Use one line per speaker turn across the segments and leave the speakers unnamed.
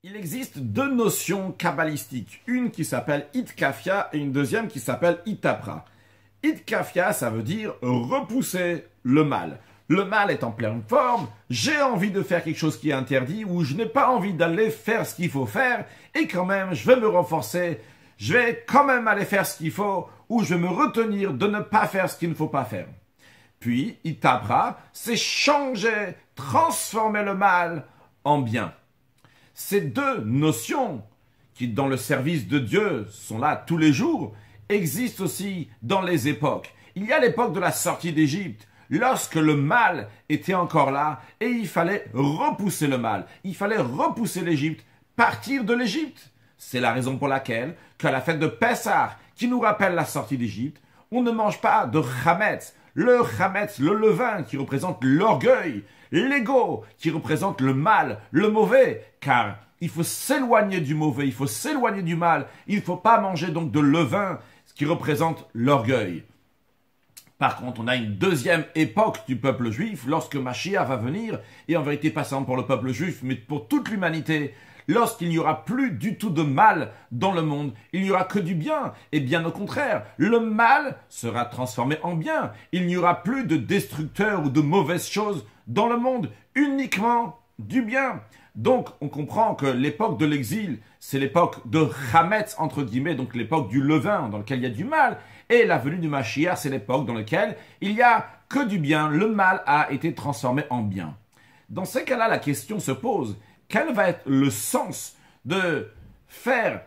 Il existe deux notions kabbalistiques, une qui s'appelle Itkafia et une deuxième qui s'appelle Itapra. Itkafia, ça veut dire repousser le mal. Le mal est en pleine forme, j'ai envie de faire quelque chose qui est interdit ou je n'ai pas envie d'aller faire ce qu'il faut faire et quand même je vais me renforcer, je vais quand même aller faire ce qu'il faut ou je vais me retenir de ne pas faire ce qu'il ne faut pas faire. Puis, Itapra, c'est changer, transformer le mal en bien. Ces deux notions, qui dans le service de Dieu sont là tous les jours, existent aussi dans les époques. Il y a l'époque de la sortie d'Égypte, lorsque le mal était encore là, et il fallait repousser le mal. Il fallait repousser l'Égypte, partir de l'Égypte. C'est la raison pour laquelle, qu'à la fête de Pessah, qui nous rappelle la sortie d'Égypte, on ne mange pas de chametz. Le chametz, le levain qui représente l'orgueil, l'ego qui représente le mal, le mauvais, car il faut s'éloigner du mauvais, il faut s'éloigner du mal, il ne faut pas manger donc de levain, ce qui représente l'orgueil. Par contre, on a une deuxième époque du peuple juif, lorsque Mashiach va venir, et en vérité pas seulement pour le peuple juif, mais pour toute l'humanité, lorsqu'il n'y aura plus du tout de mal dans le monde, il n'y aura que du bien, et bien au contraire, le mal sera transformé en bien. Il n'y aura plus de destructeurs ou de mauvaises choses dans le monde, uniquement du bien. Donc, on comprend que l'époque de l'exil, c'est l'époque de Chametz, entre guillemets, donc l'époque du levain, dans lequel il y a du mal, et la venue du Mashiach, c'est l'époque dans laquelle il n'y a que du bien, le mal a été transformé en bien. Dans ces cas-là, la question se pose, quel va être le sens de faire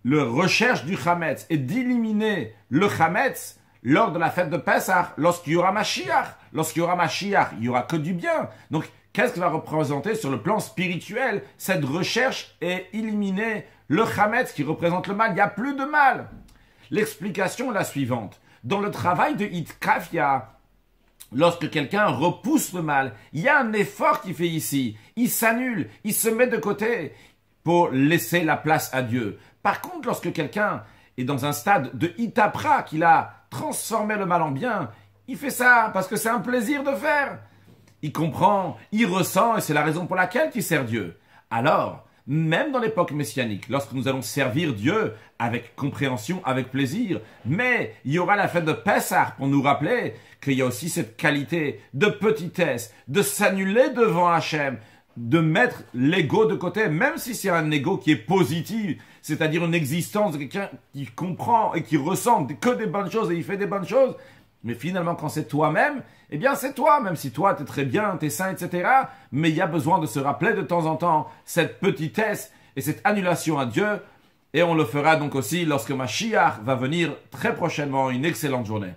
la recherche du Chametz et d'éliminer le Chametz lors de la fête de Pessah, lorsqu'il y aura Mashiach? Lorsqu'il y aura Mashiach, il n'y aura que du bien. Donc, qu'est-ce que va représenter sur le plan spirituel cette recherche et éliminer le Chametz qui représente le mal? Il n'y a plus de mal. L'explication est la suivante. Dans le travail de Itkafia, lorsque quelqu'un repousse le mal, il y a un effort qu'il fait ici. Il s'annule, il se met de côté pour laisser la place à Dieu. Par contre, lorsque quelqu'un est dans un stade de Itapra, qu'il a transformé le mal en bien, il fait ça parce que c'est un plaisir de faire. Il comprend, il ressent et c'est la raison pour laquelle il sert Dieu. Alors, même dans l'époque messianique, lorsque nous allons servir Dieu avec compréhension, avec plaisir, mais il y aura la fête de Pessah pour nous rappeler qu'il y a aussi cette qualité de petitesse, de s'annuler devant Hachem, de mettre l'ego de côté, même si c'est un ego qui est positif, c'est-à-dire une existence de quelqu'un qui comprend et qui ressent que des bonnes choses et il fait des bonnes choses, mais finalement, quand c'est toi-même, eh bien c'est toi, même si toi, t'es très bien, t'es sain, etc. Mais il y a besoin de se rappeler de temps en temps cette petitesse et cette annulation à Dieu. Et on le fera donc aussi lorsque Mashiach va venir très prochainement. Une excellente journée.